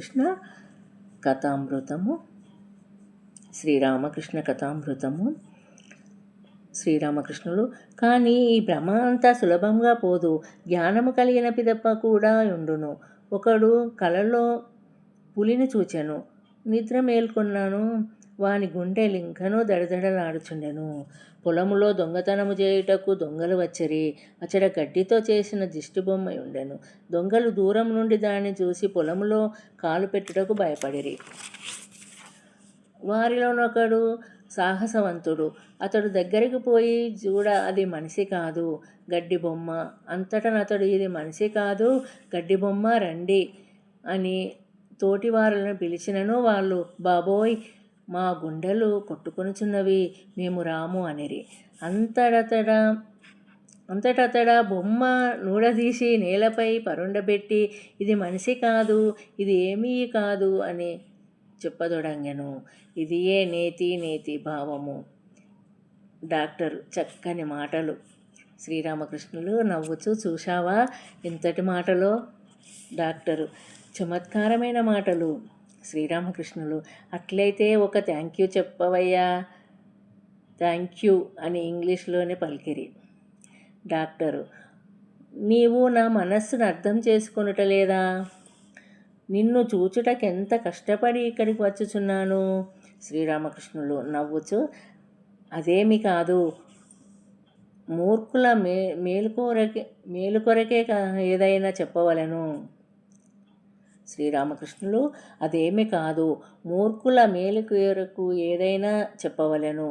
శ్రీరామకృష్ణ కథామృతము. శ్రీరామకృష్ణ కథామృతము. శ్రీరామకృష్ణులు కానీ ఈ భ్రమ అంతా సులభంగా పోదు, జ్ఞానము కలిగిన పిదప కూడా ఉండును. ఒకడు కలలో పులిని చూచెను, నిద్ర మేల్కొన్నాను, వాని గుండె లింకను దడదడలాడుచుండెను. పొలములో దొంగతనము చేయుటకు దొంగలు వచ్చిరి. అచ్చట గడ్డితో చేసిన దిష్టిబొమ్మ ఉండెను. దొంగలు దూరం నుండి దాన్ని చూసి పొలములో కాలు పెట్టుటకు భయపడిరి. వారిలోనొకడు సాహసవంతుడు. అతడు దగ్గరికి పోయి చూడ, అది మనిషి కాదు, గడ్డి బొమ్మ. అంతటనతడు, ఇది మనిషి కాదు, గడ్డి బొమ్మ, రండి అని తోటి వారులను పిలిచినను వాళ్ళు, బాబోయ్, మా గుండెలు కొట్టుకొనుచున్నవి, మేము రాము అనిరి. అంతటతడ బొమ్మ నూడదీసి నేలపై పరుండబెట్టి, ఇది మనిషి కాదు, ఇది ఏమీ కాదు అని చెప్పదొడంగెను. ఇదియే నేతి భావము. డాక్టరు చక్కని మాటలు. శ్రీరామకృష్ణులు నవ్వుచూ, చూశావా ఇంతటి మాటలో? డాక్టరు చమత్కారమైన మాటలు. శ్రీరామకృష్ణులు అట్లయితే ఒక థ్యాంక్ యూ చెప్పవయ్యా. థ్యాంక్ యూ అని ఇంగ్లీష్లోనే పలికిరి. డాక్టరు నీవు నా మనస్సును అర్థం చేసుకొనుటలేదా? నిన్ను చూచుటకెంత కష్టపడి ఇక్కడికి వచ్చుచున్నాను. శ్రీరామకృష్ణులు నవ్వుచు, అదేమి కాదు, మూర్ఖుల మేలు కొరకే ఏదైనా చెప్పవలను. శ్రీరామకృష్ణులు అదేమి కాదు, మూర్ఖుల మేలు కొరకు ఏదైనా చెప్పవలెను.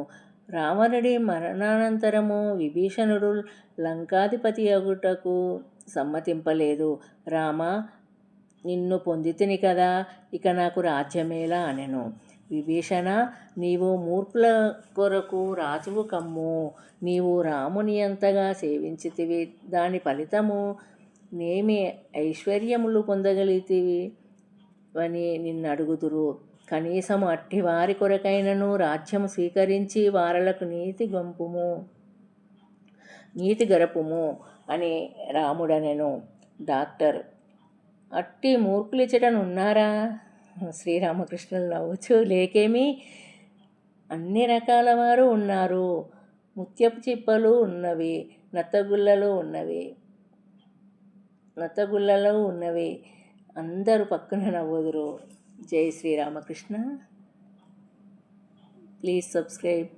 రావణుడి మరణానంతరము విభీషణుడు లంకాధిపతి అగుటకు సమ్మతింపలేదు. రామ, నిన్ను పొందితిని కదా, ఇక నాకు రాజ్యమేలా అనెను. విభీషణ, నీవు మూర్ఖుల కొరకు రాజువు కమ్ము. నీవు రాముని అంతగా సేవించితివి, దాని ఫలితము నేమి ఐశ్వర్యములు పొందగలిగితివి అని నిన్నడుగుదురు. కనీసము అట్టి వారి కొరకైనను రాజ్యము స్వీకరించి వారలకు నీతి గరపుము అని రాముడనెను. డాక్టర్ అట్టి మూర్ఖులిచ్చటనున్నారా? శ్రీరామకృష్ణులు నవ్వుచూ, లేకేమి, అన్ని రకాల వారు ఉన్నారు. ముత్యపు చిప్పలు ఉన్నవి, నత్తగుల్లలో ఉన్నవి. అందరూ పక్కన నవ్వుదురు. జై శ్రీరామకృష్ణ. Please subscribe.